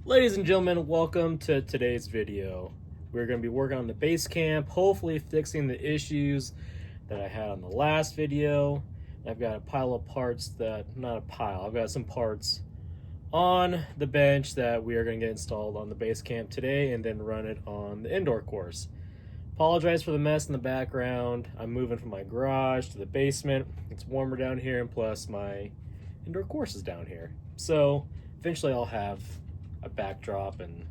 Ladies and gentlemen, welcome to today's video. We're going to be working on the Basecamp, hopefully fixing the issues that I had on the last video. I've got a pile of parts I've got some parts on the bench that we are going to get installed on the Basecamp today and then run it on the indoor course. Apologize for the mess in the background. I'm moving from my garage to the basement. It's warmer down here, and plus my indoor course is down here. So eventually I'll have a backdrop and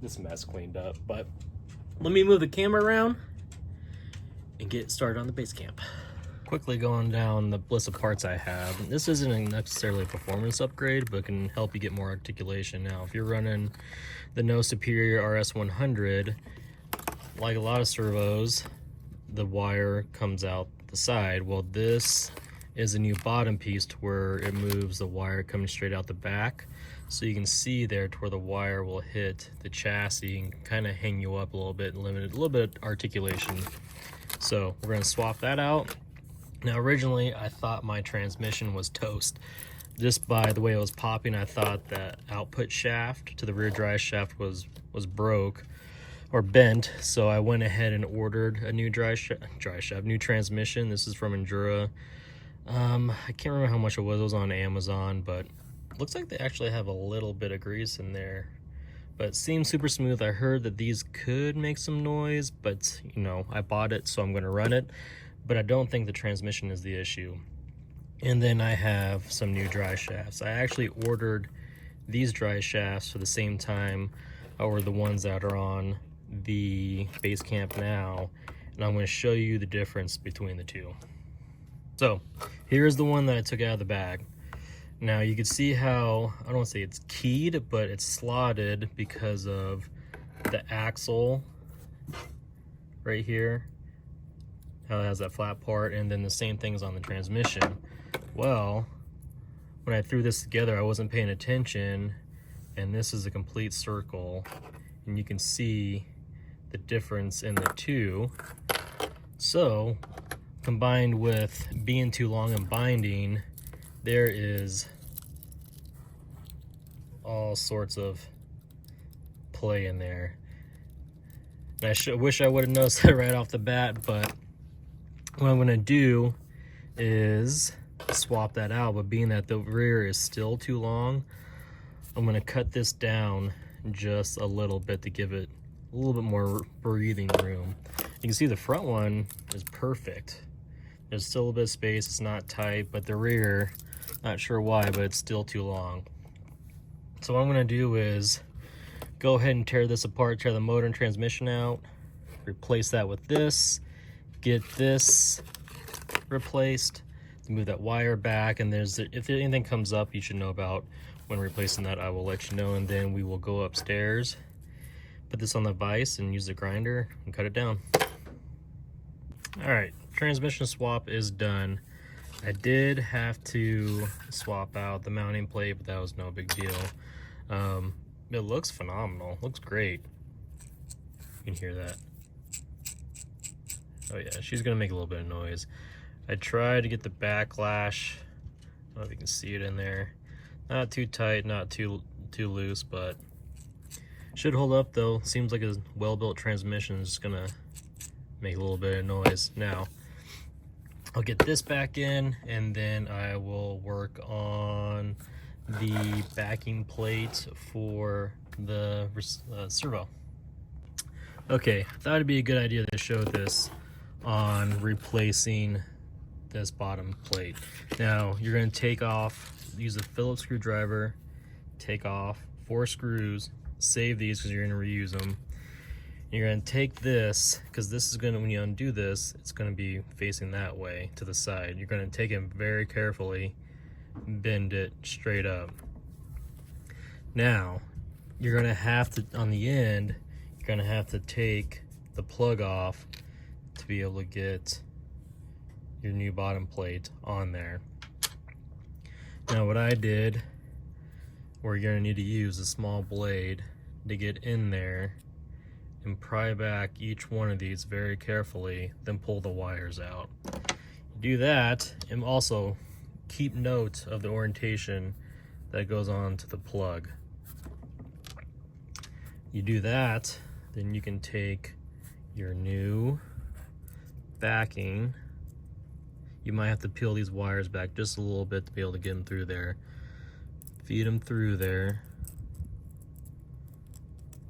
this mess cleaned up. But let me move the camera around and get started on the Basecamp. Quickly going down the list of parts I have. This isn't necessarily a performance upgrade, but can help you get more articulation. Now, if you're running the No Superior RS100, like a lot of servos, the wire comes out the side. Well, this is a new bottom piece to where it moves the wire coming straight out the back. So you can see there to where the wire will hit the chassis and kind of hang you up a little bit and limit a little bit of articulation. So we're going to swap that out. Now, originally I thought my transmission was toast. Just by the way it was popping, I thought that output shaft to the rear drive shaft was broke or bent. So I went ahead and ordered a new new transmission. This is from Endura. I can't remember how much it was on Amazon, but looks like they actually have a little bit of grease in there, but it seems super smooth. I heard that these could make some noise, but you know, I bought it, so I'm going to run it. But I don't think the transmission is the issue. And then I have some new drive shafts. I actually ordered these drive shafts for the same time or the ones that are on the Basecamp now, and I'm going to show you the difference between the two. So here's the one that I took out of the bag. Now you can see how, I don't want to say it's keyed, but it's slotted because of the axle right here, how it has that flat part, and then the same things on the transmission. Well, when I threw this together, I wasn't paying attention, and this is a complete circle, and you can see the difference in the two. So combined with being too long and binding, there is all sorts of play in there. And I wish I would have noticed it right off the bat, but what I'm going to do is swap that out. But being that the rear is still too long, I'm going to cut this down just a little bit to give it a little bit more breathing room. You can see the front one is perfect. There's still a bit of space, it's not tight, but the rear, not sure why, but it's still too long. So what I'm gonna do is go ahead and tear this apart, tear the motor and transmission out, replace that with this, get this replaced, move that wire back, and if anything comes up you should know about when replacing that, I will let you know, and then we will go upstairs, put this on the vise and use the grinder and cut it down. All right, transmission swap is done. I did have to swap out the mounting plate, but that was no big deal. It looks phenomenal, looks great. You can hear that. Oh yeah, she's gonna make a little bit of noise. I tried to get the backlash, I don't know if you can see it in there. Not too tight, not too loose, but should hold up though. Seems like a well-built transmission is gonna make a little bit of noise. Now I'll get this back in, and then I will work on the backing plate for the servo. Okay, I thought it'd be a good idea to show this on replacing this bottom plate. Now you're going to use a Phillips screwdriver, take off 4 screws, save these because you're going to reuse them. You're going to take this, because this is going to, when you undo this, it's going to be facing that way to the side. You're going to take it very carefully, bend it straight up. Now, you're going to have to, on the end, you're going to have to take the plug off to be able to get your new bottom plate on there. Now, what I did, where you're going to need to use a small blade to get in there and pry back each one of these very carefully, then pull the wires out. Do that, and also keep note of the orientation that goes on to the plug. you do that, then you can take your new backing. You might have to peel these wires back just a little bit to be able to get them through there. Feed them through there.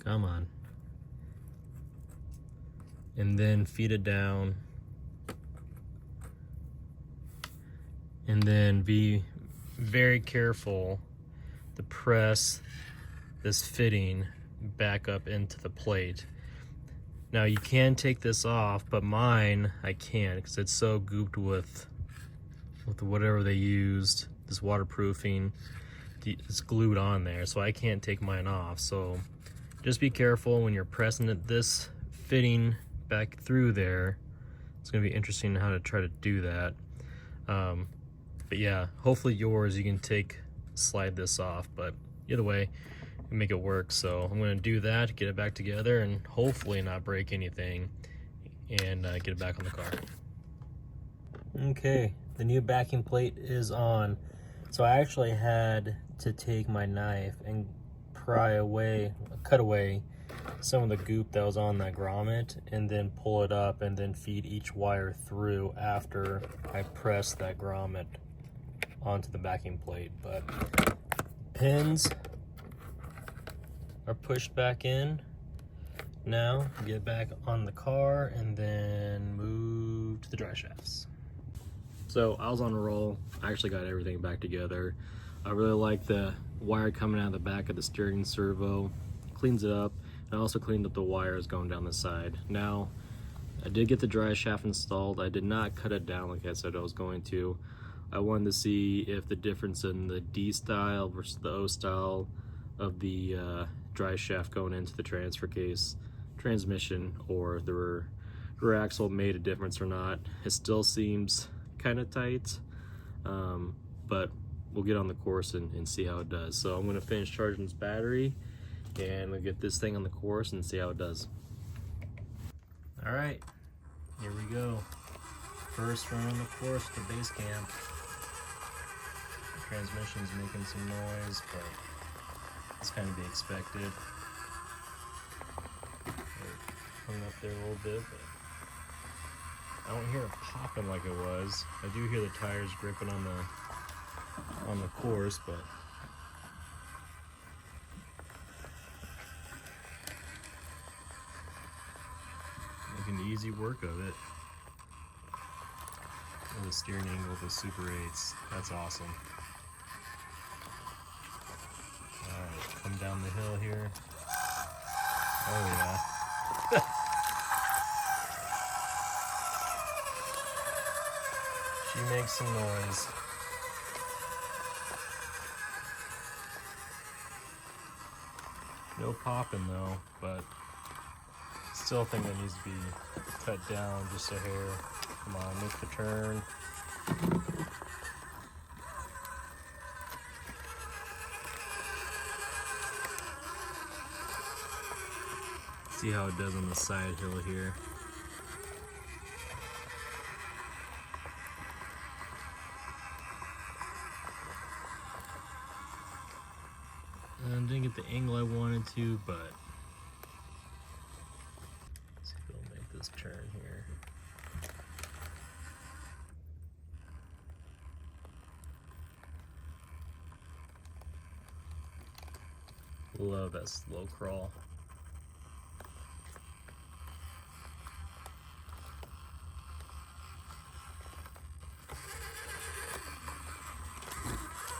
Come on. And then feed it down. And then be very careful to press this fitting back up into the plate. Now you can take this off, but mine I can't because it's so gooped with whatever they used, this waterproofing. It's glued on there, so I can't take mine off. So just be careful when you're pressing this fitting back through there. It's gonna be interesting how to try to do that. But yeah, hopefully yours you can slide this off, but either way, make it work. So I'm going to do that, get it back together, and hopefully not break anything, and get it back on the car. Okay, the new backing plate is on. So I actually had to take my knife and cut away some of the goop that was on that grommet, and then pull it up and then feed each wire through after I press that grommet onto the backing plate. But pins are pushed back in. Now get back on the car and then move to the dry shafts. So I was on a roll. I actually got everything back together. I really like the wire coming out of the back of the steering servo. Cleans it up. And I also cleaned up the wires going down the side. Now I did get the dry shaft installed. I did not cut it down like I said I was going to. I wanted to see if the difference in the D style versus the O style of the dry shaft going into the transfer case transmission, or the rear axle, made a difference or not. It still seems kind of tight, but we'll get on the course and see how it does. So I'm going to finish charging this battery and we'll get this thing on the course and see how it does. All right, here we go. First run on the course with the Basecamp. The transmission's making some noise, but it's kind of be expected. Hung up there a little bit, but I don't hear it popping like it was. I do hear the tires gripping on the course, but making easy work of it. And the steering angle with the Super 8s, that's awesome. Alright, come down the hill here. Oh yeah. She makes some noise. No popping though, but still think that needs to be cut down just a hair. Come on, make the turn. See how it does on the side hill here. And didn't get the angle I wanted to, but let's see if it'll make this turn here. Love that slow crawl.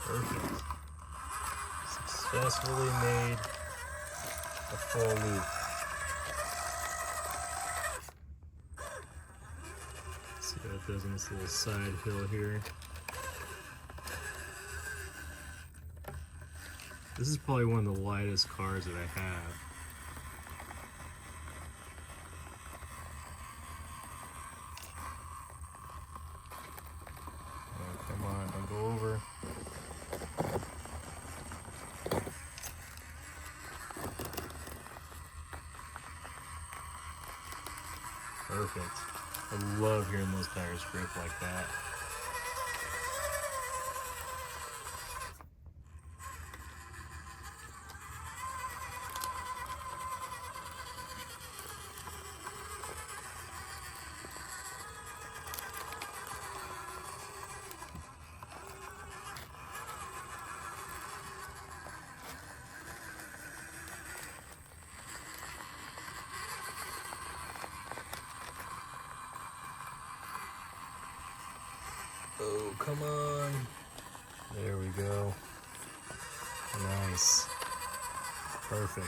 Perfect. Successfully made a full loop. Let's see how it does on this little side hill here. This is probably one of the lightest cars that I have. Oh, come on, don't go over. Perfect. I love hearing those tires grip like that. come on. There we go. Nice. Perfect.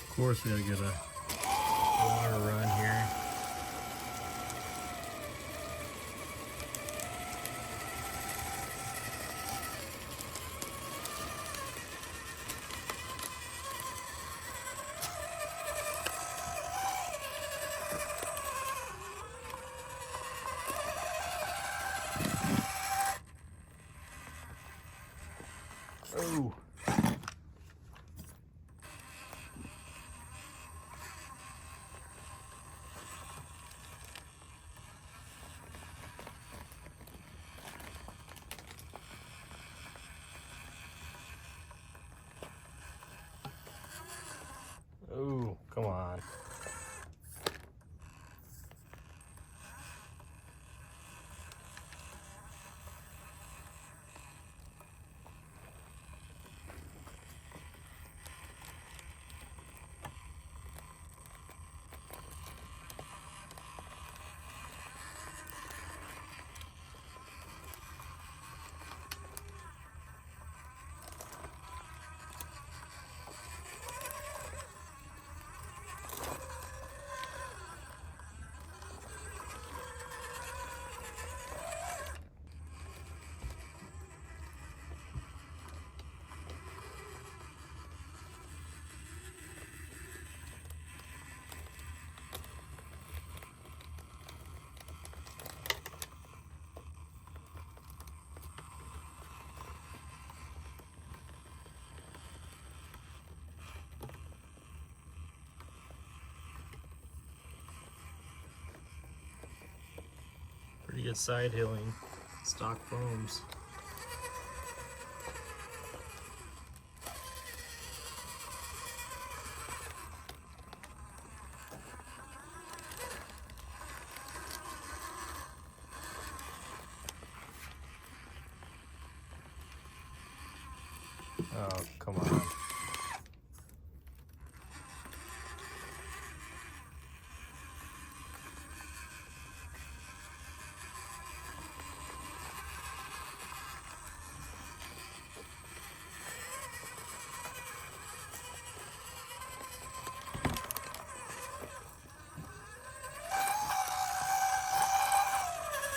Of course, we gotta get a water run here. Oh. Oh, come on. Pretty good side hilling, stock foams. Oh, come on.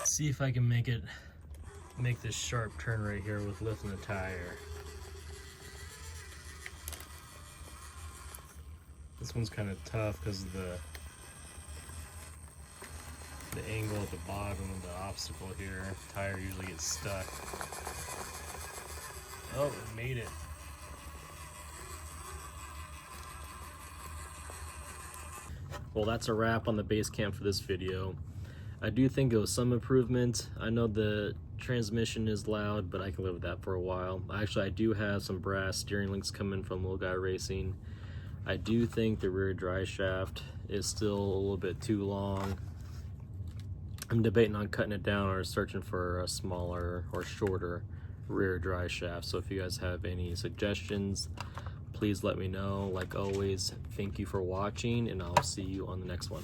See if I can make this sharp turn right here with lifting the tire. This one's kind of tough because of the angle at the bottom of the obstacle here. The tire usually gets stuck. Oh, it made it. Well, that's a wrap on the Basecamp for this video. I do think it was some improvement. I know the transmission is loud, but I can live with that for a while. Actually, I do have some brass steering links coming from Little Guy Racing. I do think the rear drive shaft is still a little bit too long. I'm debating on cutting it down or searching for a smaller or shorter rear drive shaft. So if you guys have any suggestions, please let me know. Like always, thank you for watching, and I'll see you on the next one.